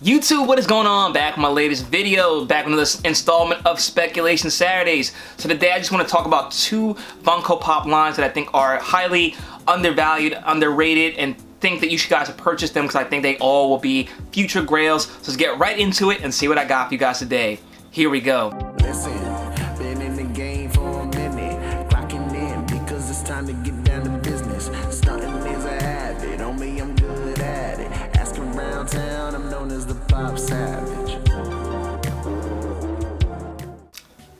YouTube, what is going on? Back with my latest video, back with this installment of Speculation Saturdays. So today I just want to talk about two Funko Pop lines that I think are highly undervalued, underrated, and think that you guys should purchase them because I think they all will be future grails. So let's get right into it and see what I got for you guys today. Here we go. Listen, been in the game for a minute, clocking in because it's time to get down to business. Stunting is a habit, on me I'm good at it. Asking around town, I'm known as the Popsavage.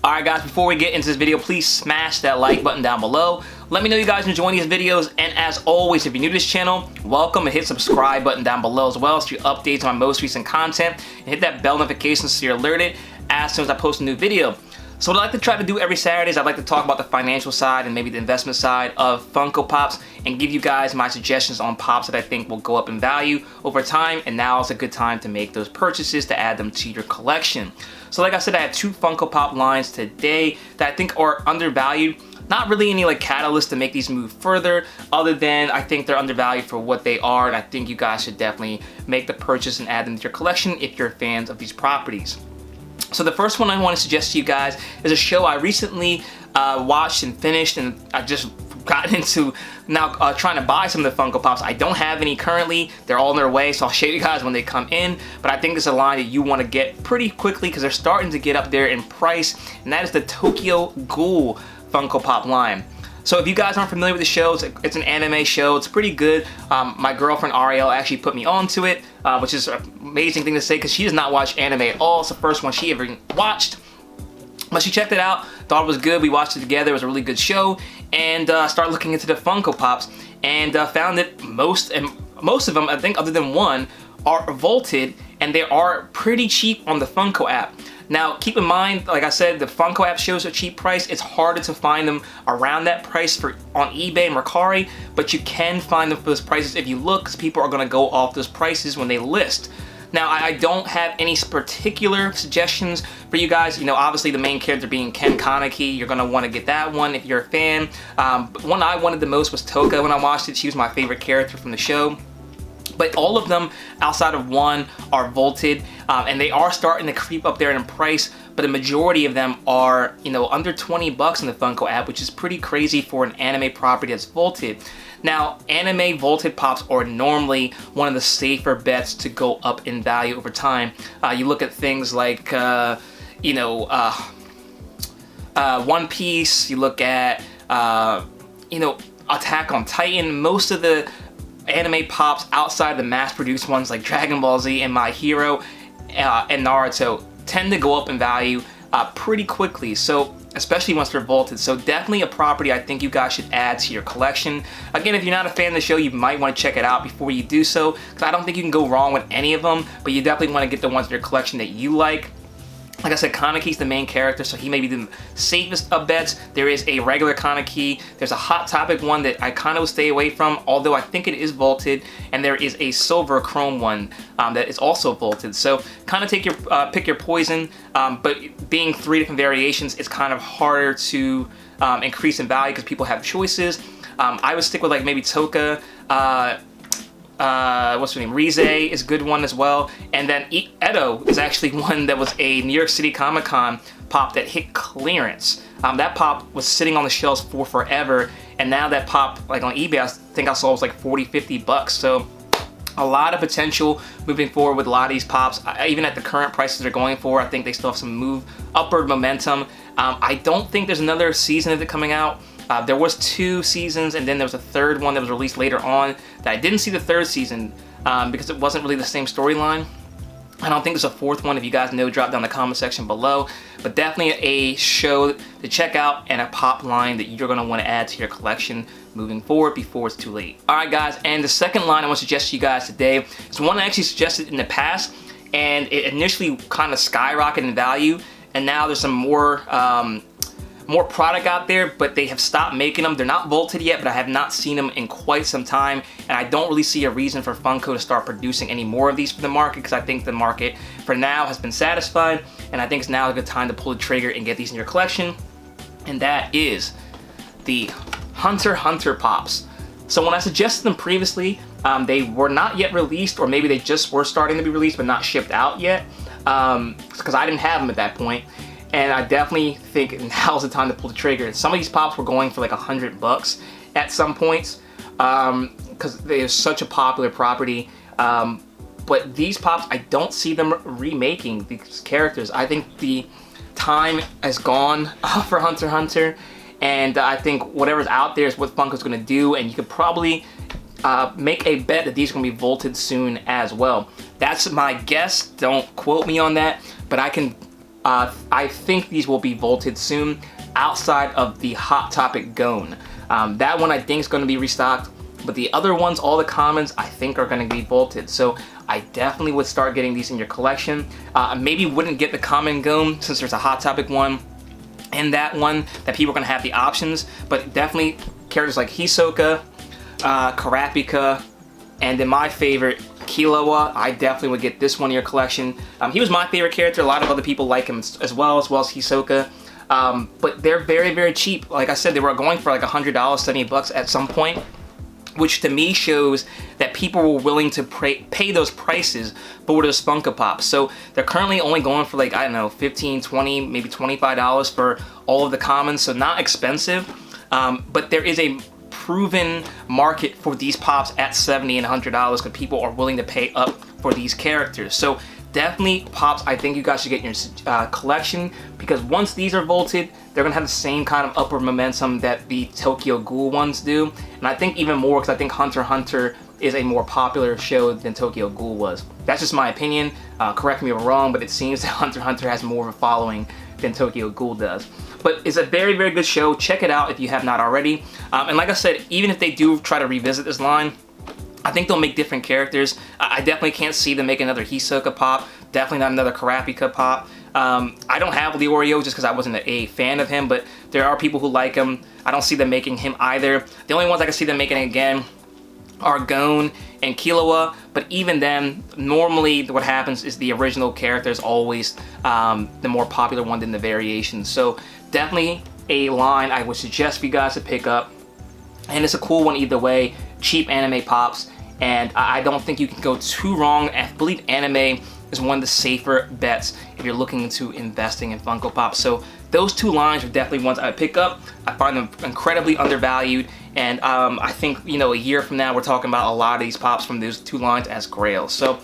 Alright guys, before we get into this video, please smash that like button down below. Let me know you guys are enjoying these videos, and as always, if you're new to this channel, welcome, and hit subscribe button down below as well so you updates on my most recent content, and hit that bell notification so you're alerted as soon as I post a new video. So what I like to try to do every Saturday is I'd like to talk about the financial side and maybe the investment side of Funko Pops and give you guys my suggestions on Pops that I think will go up in value over time, and now is a good time to make those purchases to add them to your collection. So like I said, I have two Funko Pop lines today that I think are undervalued. Not really any like catalyst to make these move further, other than I think they're undervalued for what they are, and I think you guys should definitely make the purchase and add them to your collection if you're fans of these properties. So the first one I want to suggest to you guys is a show I recently watched and finished, and I just got into now trying to buy some of the Funko Pops. I don't have any currently. They're all on their way, so I'll show you guys when they come in. But I think it's a line that you want to get pretty quickly because they're starting to get up there in price, and that is the Tokyo Ghoul Funko Pop line. So if you guys aren't familiar with the show, it's an anime show. It's pretty good. My girlfriend Ariel actually put me onto it, which is an amazing thing to say because she does not watch anime at all. It's the first one she ever watched. But she checked it out, thought it was good. We watched it together. It was a really good show, and started looking into the Funko Pops, and found that most of them, I think other than one, are vaulted, and they are pretty cheap on the Funko app. Now, keep in mind, like I said, the Funko app shows a cheap price. It's harder to find them around that price on eBay and Mercari, but you can find them for those prices if you look, because people are going to go off those prices when they list. Now, I don't have any particular suggestions for you guys. You know, obviously the main character being Ken Kaneki, you're going to want to get that one if you're a fan. But one I wanted the most was Toka when I watched it. She was my favorite character from the show. But all of them outside of one are vaulted, and they are starting to creep up there in price, but the majority of them are, you know, under 20 bucks in the Funko app, which is pretty crazy for an anime property that's vaulted. Now, anime vaulted Pops are normally one of the safer bets to go up in value over time. You look at things like, you know, One Piece, you look at, you know, Attack on Titan. Most of the anime Pops outside the mass-produced ones like Dragon Ball Z and My Hero and Naruto tend to go up in value pretty quickly, so especially once they're vaulted. So definitely a property I think you guys should add to your collection. Again, if you're not a fan of the show, you might want to check it out before you do so, because I don't think you can go wrong with any of them, but you definitely want to get the ones in your collection that you like. Like I said, Kaneki's the main character, so he may be the safest of bets. There is a regular Kaneki. There's a Hot Topic one that I kind of will stay away from, although I think it is vaulted. And there is a silver chrome one that is also vaulted. So kind of take your pick your poison. But being 3 different variations, it's kind of harder to increase in value because people have choices. I would stick with like maybe Toka. What's her name? Rize is a good one as well. And then Edo is actually one that was a New York City Comic-Con Pop that hit clearance. That Pop was sitting on the shelves for forever, and now that Pop, like on eBay, I think I saw it was like 40-50 bucks. So a lot of potential moving forward with a lot of these Pops. Even at the current prices they're going for, I think they still have some upward momentum. I don't think there's another season of it coming out. There was 2 seasons, and then there was a third one that was released later on that I didn't see the third season because it wasn't really the same storyline. I don't think there's a 4th one. If you guys know, drop down in the comment section below. But definitely a show to check out and a Pop line that you're going to want to add to your collection moving forward before it's too late. Alright guys, and the second line I want to suggest to you guys today is one I actually suggested in the past, and it initially kind of skyrocketed in value, and now there's some more product out there, but they have stopped making them. They're not vaulted yet, but I have not seen them in quite some time, and I don't really see a reason for Funko to start producing any more of these for the market, because I think the market for now has been satisfied, and I think it's now a good time to pull the trigger and get these in your collection, and that is the Hunter x Hunter Pops. So when I suggested them previously, they were not yet released, or maybe they just were starting to be released but not shipped out yet, because I didn't have them at that point. And I definitely think now's the time to pull the trigger. Some of these pops were going for like $100 at some points, because they're such a popular property. But these pops, I don't see them remaking these characters. I think the time has gone for Hunter x Hunter, and I think whatever's out there is what Funko's gonna do, and you could probably make a bet that these are gonna be vaulted soon as well. That's my guess, don't quote me on that, but I think these will be vaulted soon outside of the Hot Topic Gone. That one I think is gonna be restocked, but the other ones, all the commons, I think are gonna be vaulted. So I definitely would start getting these in your collection. Maybe wouldn't get the common Gone since there's a Hot Topic one and that one that people are gonna have the options, but definitely characters like Hisoka, Karapika, and then my favorite, Killua. I definitely would get this one in your collection. He was my favorite character. A lot of other people like him as well as Hisoka. But they're very, very cheap. Like I said, they were going for like $100, $70 at some point, which to me shows that people were willing to pay those prices for those Funko Pops. So they're currently only going for like, I don't know, $15, $20, maybe $25 for all of the commons, so not expensive. But there is a proven market for these pops at $70 and $100 because people are willing to pay up for these characters. So definitely pops, I think you guys should get in your collection, because once these are vaulted, they're gonna have the same kind of upward momentum that the Tokyo Ghoul ones do, and I think even more because I think Hunter x Hunter is a more popular show than Tokyo Ghoul was. That's just my opinion. Correct me if I'm wrong, but it seems that Hunter x Hunter has more of a following than Tokyo Ghoul does. But it's a very, very good show. Check it out if you have not already. And like I said, even if they do try to revisit this line, I think they'll make different characters. I definitely can't see them make another Hisoka pop. Definitely not another Karapika pop. I don't have Leorio just because I wasn't a fan of him, but there are people who like him. I don't see them making him either. The only ones I can see them making again are Gon and Killua, but even then, normally what happens is the original character is always the more popular one than the variations. So definitely a line I would suggest for you guys to pick up, and it's a cool one either way. Cheap anime pops, and I don't think you can go too wrong. I believe anime is one of the safer bets if you're looking into investing in Funko Pops. So those two lines are definitely ones I would pick up. I find them incredibly undervalued, and I think, you know, a year from now we're talking about a lot of these pops from those two lines as grails. So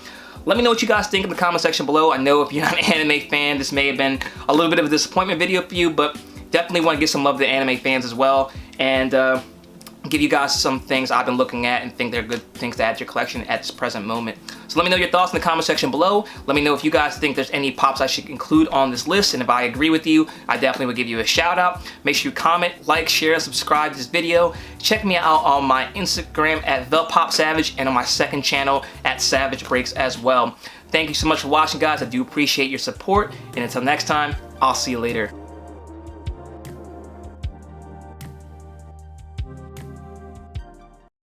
let me know what you guys think in the comment section below. I know if you're not an anime fan, this may have been a little bit of a disappointment video for you, but definitely want to give some love to anime fans as well, and give you guys some things I've been looking at and think they're good things to add to your collection at this present moment. So let me know your thoughts in the comment section below. Let me know if you guys think there's any pops I should include on this list, and if I agree with you, I definitely would give you a shout out. Make sure you comment, like, share, subscribe to this video. Check me out on my Instagram at ThePopSavage and on my second channel at Savage Breaks as well. Thank you so much for watching, guys. I do appreciate your support, and until next time, I'll see you later.